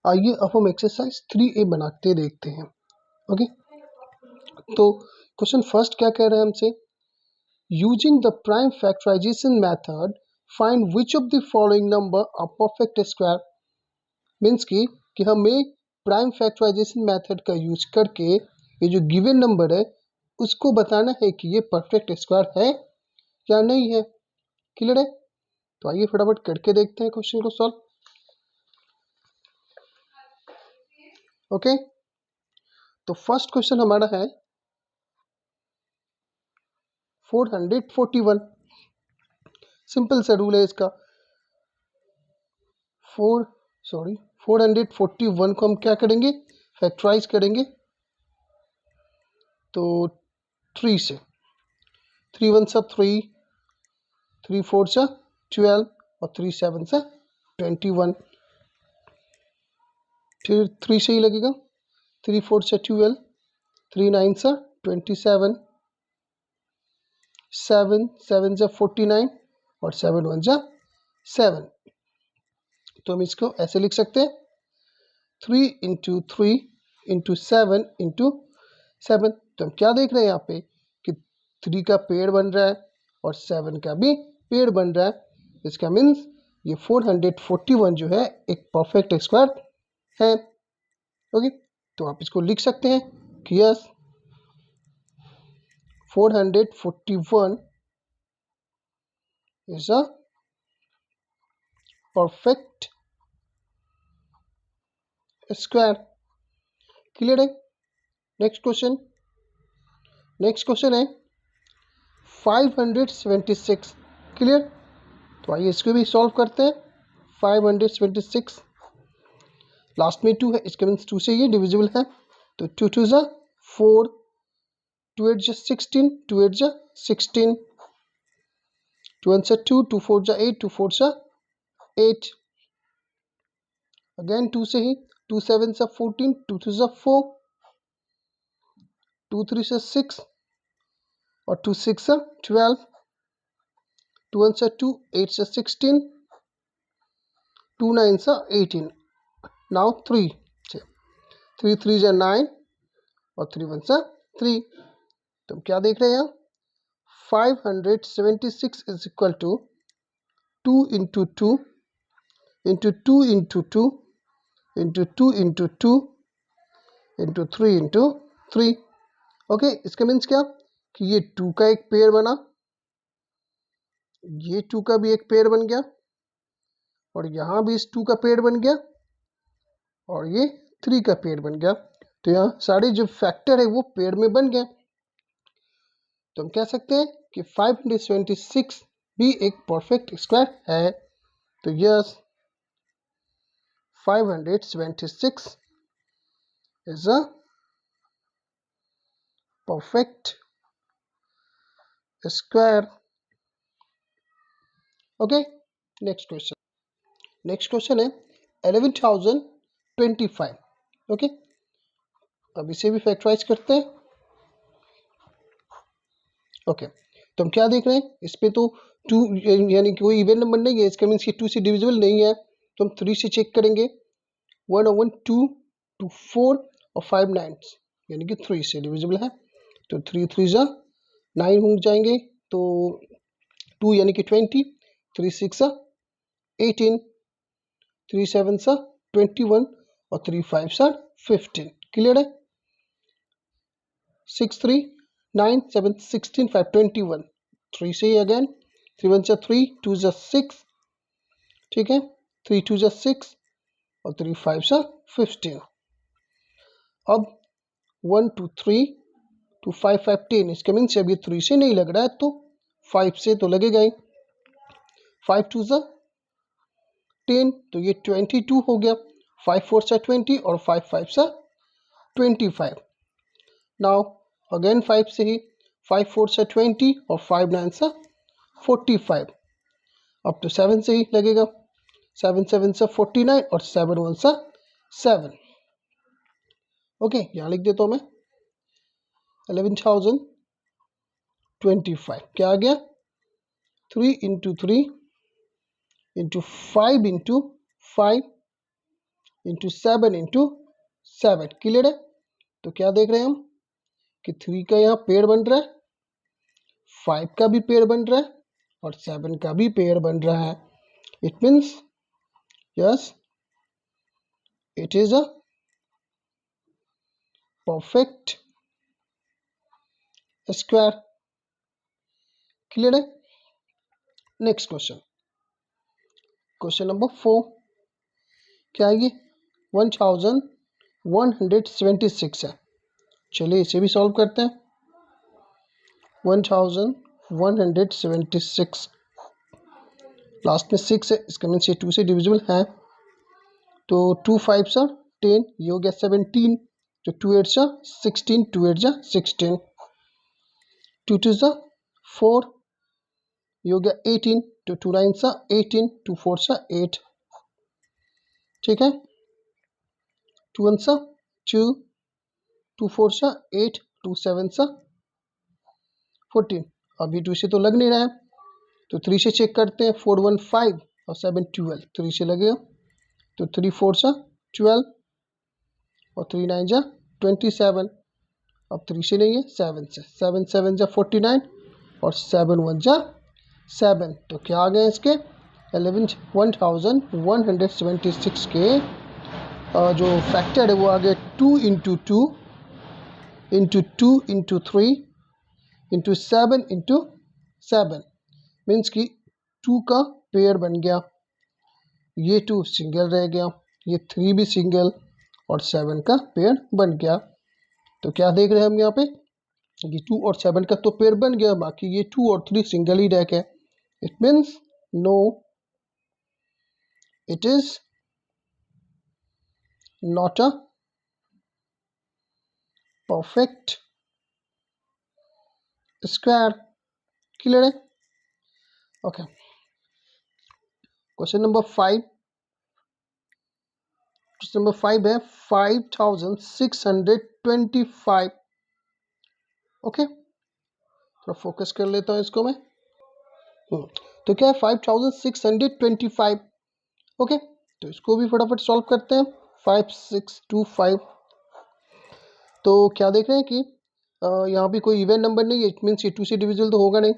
आइए अब हम एक्सरसाइज 3A बनाते देखते हैं। ओके, तो क्वेश्चन फर्स्ट क्या कह रहा है हमसे, using the prime factorisation method find which of the following number a perfect square. Means कि हमें प्राइम फैक्टराइजेशन मेथड का यूज करके ये जो गिवन नंबर है उसको बताना है कि ये परफेक्ट स्क्वायर है या नहीं है। क्लियर है? तो आइए फटाफट करके देखते हैं क्वेश्चन को सॉल्व। ओके, तो फर्स्ट क्वेश्चन हमारा है 441। सिंपल सा रूल है इसका। 441 को हम क्या करेंगे, फैक्टराइज करेंगे। तो 3 से, 3 1 सा 3, 3 4 सा 12 और 3 7 सा 21। फिर 3 से ही लगेगा, 3 4 सा 12, 3 9 सा 27, 7 7 सा 49 और 7 1 सा 7। तो हम इसको ऐसे लिख सकते हैं 3 इंटू 3 इंटू 7 इंटू 7। तो हम क्या देख रहे हैं यहाँ पे कि 3 का पेड़ बन रहा है और 7 का भी पेड़ बन रहा है। इसका मीन्स ये 441 जो है एक परफेक्ट स्क्वायर है। ओके, तो आप इसको लिख सकते हैं कि yes 441 is a perfect square. Clear है? नेक्स्ट क्वेश्चन है 576। क्लियर? तो आइए इसको भी सॉल्व करते हैं। 576 लास्ट में 2 है, इसके मीन्स 2 से ये डिविजिबल है। तो 2 2 ज़ा 4, 2 8 ज़ा 16, 2 8 ज़ा 16, 2 1 ज़ा 2, 2 4 ज़ा 8, 2 4 ज़ा 8। अगेन 2 से ही, 2 7 ज़ा 14, 2 2 ज़ा 4, 2 3 ज़ा 6 और 2 6 ज़ा 12, 2 1 ज़ा 2, 8 ज़ा 16, 2 9 ज़ा 18। नाउ 3 3 3 ज़ा 9 और 3 1 ज़ा 3। तो हम क्या देख रहे हैं यहाँ, 576 is equal to 2 into 2 into 2 into 2 into 2 into 2 into 3 into 3। Okay, इसका मीन्स क्या कि ये 2 का एक पेयर बना, ये 2 का भी एक पेयर बन गया और यहाँ भी इस 2 का पेयर बन गया और ये 3 का पेयर बन गया। तो यहाँ सारे जो फैक्टर है वो पेयर में बन गए। तो हम कह सकते हैं कि 576 भी एक परफेक्ट स्क्वायर है। तो yes 576 is a perfect square. Okay, next question है 11,025। ओके, अब इसे भी फैक्टराइज करते हैं। ओके, तो हम क्या देख रहे हैं, इस पे तो 2 यानी कि कोई इवन नंबर नहीं है, इसका मीन्स ये 2 से डिविजिबल नहीं है। तो हम 3 से चेक करेंगे, 1 और 1 2, 2 4 और 5 9 यानी कि 3 से डिविजिबल है। तो 3 3 जा 9 हो जाएंगे, तो 2 यानी कि 20, 3 6 जा 18, 3 7 सा 21 और 3 5 सा 15। क्लियर है? 6 3 9 7 16 5 21, 3 से ही अगेन 3 1 सा 3, 2 सा 6, ठीक है, 3 2 सा 6 और 3 5 सा 15। अब 1 2 3 2 5 5 10, इसका मीन्स अब ये 3 से नहीं लग रहा है तो 5 से तो लगेगा ही। 5 2 सा 10, तो ये 22 हो गया। 5 4 सा 20 और 5 5 सा 25। नाउ अगेन 5 से ही, 5 4 सा 20 और 5 9 सा 45। अब तो 7 से ही लगेगा, 7 7 सा 49 और 7 1 सा 7। ओके, यहाँ लिख देता हूँ मैं 11,025 क्या आ गया, 3 into 3 into 5 into 5 into 7 into 7। Clear है? तो क्या देख रहे हैं हम कि 3 का यहाँ पेड़ बन रहा है, 5 का भी पेड़ बन रहा है और 7 का भी पेड़ बन रहा है। It means yes, it is a perfect square. Clear है? Next question, question number 4। क्या है ये? 1176 है। चलिए इसे भी सॉल्व करते हैं। 1176, लास्ट में 6 है, इसका मीन्स ये 2 से डिविजिबल है। तो 2 5 सा 10, ये हो गया 17। तो 2 8 सा 16, 2 8 सा 16, 2 2 सा 4, ये हो गया 18। तो 2 9 सा 18, 2 4 सा 8। ठीक है, 2 1 सा 2, 2 4 सा 8, 2 7 सा 14। अभी 2 से तो लग नहीं रहा है, तो 3 से चेक करते हैं। 4 1 5 और 7 12, 3 से लगेगा। तो 3 4 सा 12 और 3 9 जा 27। अब 3 से नहीं है, 7 से। 7 7 जा 49 और 7 1 जा 7। तो क्या आ गए इसके 1176 के जो फैक्टर है वो आ गए 2 into 2 into 2 into 3 into 7 into 7। Means कि 2 का पेयर बन गया, ये 2 सिंगल रह गया, ये 3 भी सिंगल और 7 का पेयर बन गया। तो क्या देख रहे हैं हम यहाँ पे, ये 2 और 7 का तो पेयर बन गया, बाकी ये 2 और 3 सिंगल ही रह गए। It means no, it is not a perfect square. Clear है? Okay, question number 5। Question number 5 है 5625। ओके, थोड़ा फोकस कर लेता हूँ इसको मैं। तो क्या है 5625। ओके, तो इसको भी फटाफट सॉल्व करते हैं। 5625। तो क्या देख रहे हैं कि यहाँ भी कोई इवन नंबर नहीं है, इट मीन्स ये 2 से डिविजिबल तो होगा नहीं।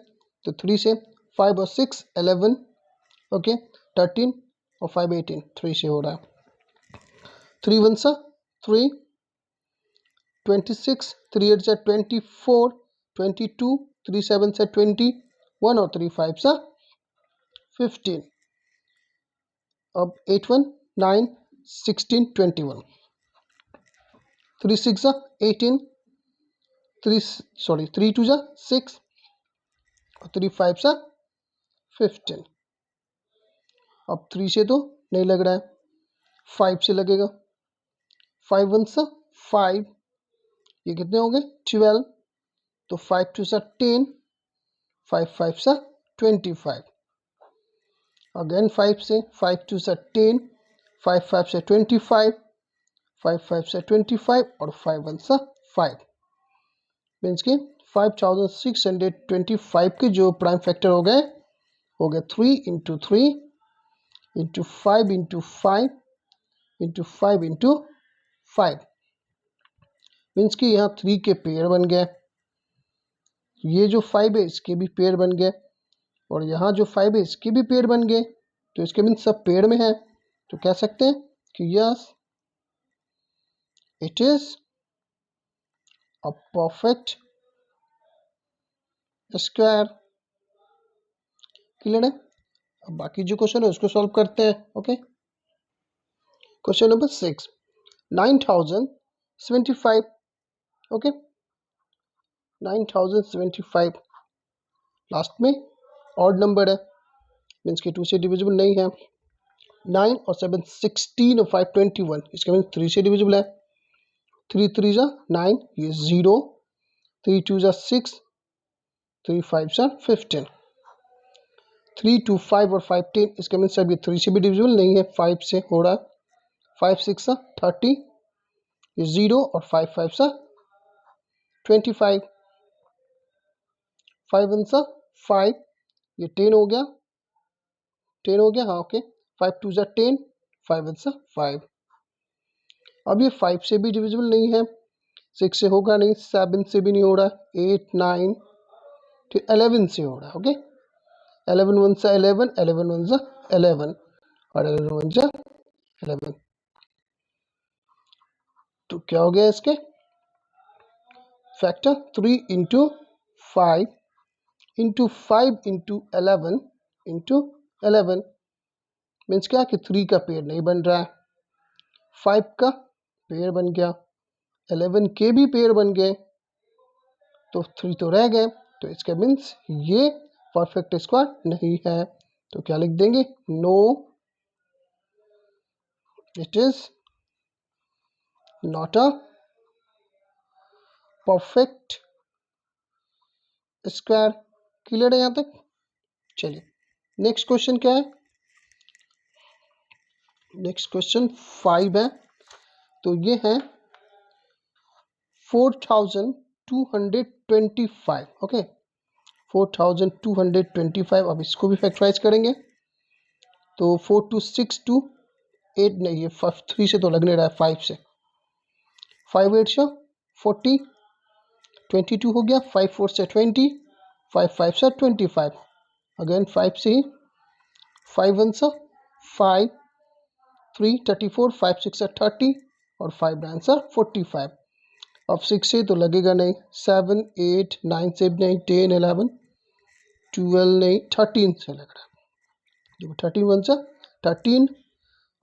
तो 3 से 5 और 6 11, ओके 13 और 5 18, 3 से हो रहा है। 3 1 सा 3, 26, 3 8 सा 24, 22, 3 7 सा 21 और 3 5 सा 15। अब 8 1 9 16 21, 3 6 सा 18, 3 2 सा 6 और 3 5 सा 15। अब 3 से तो नहीं लग रहा है, 5 से लगेगा। 5 1 सा 5, ये कितने हो गए 12। तो 5 2 सा 10, 5 5 सा 25। अगेन 5 से, 5 2 सा 10, 5 5 से 25, 5 5 से 25 और 5 1 सा 5। मीन्स कि 5625 के जो प्राइम फैक्टर हो गए 3 into 3 into 5 into 5 into 5 into 5। Means कि यहाँ 3 के पेयर बन गए, ये जो 5 है इसके भी पेयर बन गए और यहाँ जो 5 है इसके भी पेयर बन गए। तो इसके मीन्स सब पेयर में है। तो कह सकते हैं कि yes, it is a perfect square. Clear है? अब बाकी जो क्वेश्चन है उसको सॉल्व करते हैं। Okay, question number 6, 9075। Okay, 9075 last में ऑड नंबर है, मीन्स कि 2 से डिविजिबल नहीं है। 9 और 7 16 और 5 21, इसका मीन्स 3 से डिविजिबल है। 3 3 जा 9, ये 0। 3 2 जा 6, 3 5 जा 15। 3 2 5 और 5 10, इसका मीन्स सब ये 3 से भी डिविजिबल नहीं है, 5 से हो रहा है। 5 6 सा 30, ये 0 और 5 5 सा 25। 5 1 सा 5, ये 10 हो गया, 10 हो गया, हाँ ओके। 5 2 जा 10, 5 1 सा 5। अब ये 5 से भी डिविजिबल नहीं है, 6 से होगा नहीं, 7 से भी नहीं हो रहा, 8 9 फिर 11 से हो रहा है। ओके, 11 1 सा 11, 11 1 सा 11 और 11 1 सा 11। तो क्या हो गया इसके factor 3 into 5 into 5 into 11 into 11 means क्या कि 3 का पेड़ नहीं बन रहा है, 5 का पेड़ बन गया, 11 के भी पेड़ बन गए, तो 3 तो रह गए। तो इसका मीन्स ये परफेक्ट स्क्वायर नहीं है। तो क्या लिख देंगे, no it is not a perfect square. Clear है यहाँ तक? चलिए नेक्स्ट क्वेश्चन क्या है, नेक्स्ट क्वेश्चन 5 है। तो ये है 4225। ओके, 4225। अब इसको भी फैक्टराइज करेंगे। तो 4 2 6 2 8 नहीं, ये 3 से तो लग नहीं रहा है, 5 से, 5 8 से 40, 22 हो गया, 5 4 से 20, 5 5 से 25, अगेन 5 से ही, 5 1 से 5, 3 34, 5 6 से 30 और 5 9 से 45। अब 6 से तो लगेगा नहीं, 7 8 9 से नहीं, 10 11 12 नहीं, 13 से लग रहा है। देखो 13 1 से 13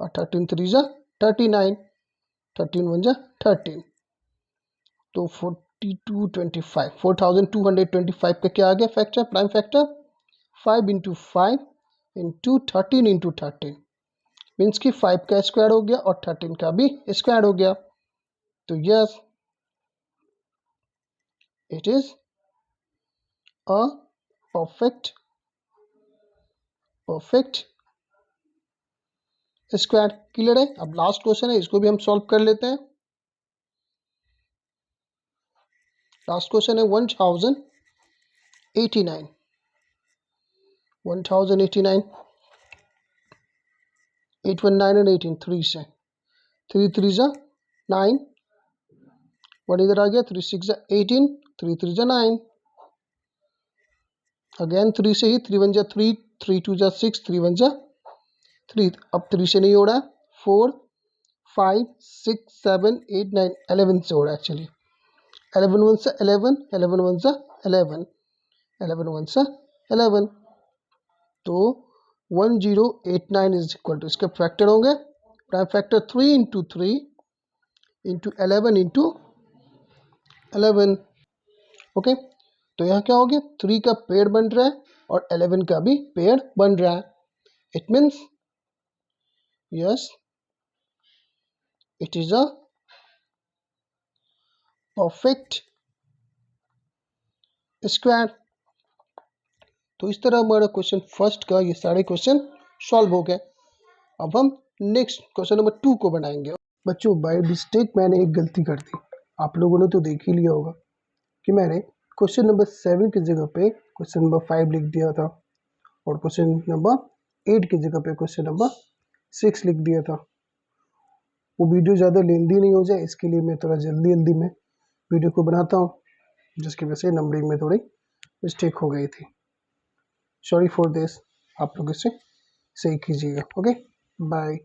और 13 3 से 39, 13 1 से 13, तो 4225, 4225 का क्या आ गया factor, prime factor 5 into 5 into 13 into 13 means कि 5 का स्क्वायर हो गया और 13 का भी स्क्वायर हो गया। तो yes it is a perfect square. Clear है? अब लास्ट क्वेश्चन है, इसको भी हम सॉल्व कर लेते हैं। लास्ट क्वेश्चन है 1089, 1089, 819 एंड 18, 3 से, 3 3 जा 9, 1 इधर आ गया, 3 6 जा 18, 3 3 जा 9, अगेन 3 से ही, 3 1 जा 3, 3 2 जा 6, 3 1 जा 3, अब 3 से नहीं हो रहा है, 4 5 6 7 8 9 11 से हो रहा है एक्चुअली, 11 1 से 11, 11 1 से 11, 11 1 से 11, तो 1089 इज इक्वल टू, इसके फैक्टर होंगे, prime factor 3 into 3 into 11 into 11। Okay, तो यहाँ क्या हो गया, 3 का पेड़ बन रहा है और 11 का भी पेड़ बन रहा है। It means yes it is a perfect square. तो इस तरह हमारा क्वेश्चन फर्स्ट का ये सारे क्वेश्चन सॉल्व हो गए। अब हम नेक्स्ट क्वेश्चन नंबर 2 को बनाएंगे। बच्चों बाय मिस्टेक मैंने एक गलती कर दी, आप लोगों ने तो देख ही लिया होगा कि मैंने क्वेश्चन नंबर 7 की जगह पे क्वेश्चन नंबर 5 लिख दिया था और क्वेश्चन नंबर 8 की जगह पे क्वेश्चन नंबर 6 लिख दिया था। वो वीडियो ज़्यादा लेंदी नहीं हो जाए इसके लिए मैं थोड़ा जल्दी में वीडियो को बनाता हूँ, जिसकी वजह से नंबरिंग में थोड़ी मिस्टेक हो गई थी। सॉरी फॉर दिस, आप लोग इसे सही कीजिएगा। Okay, bye.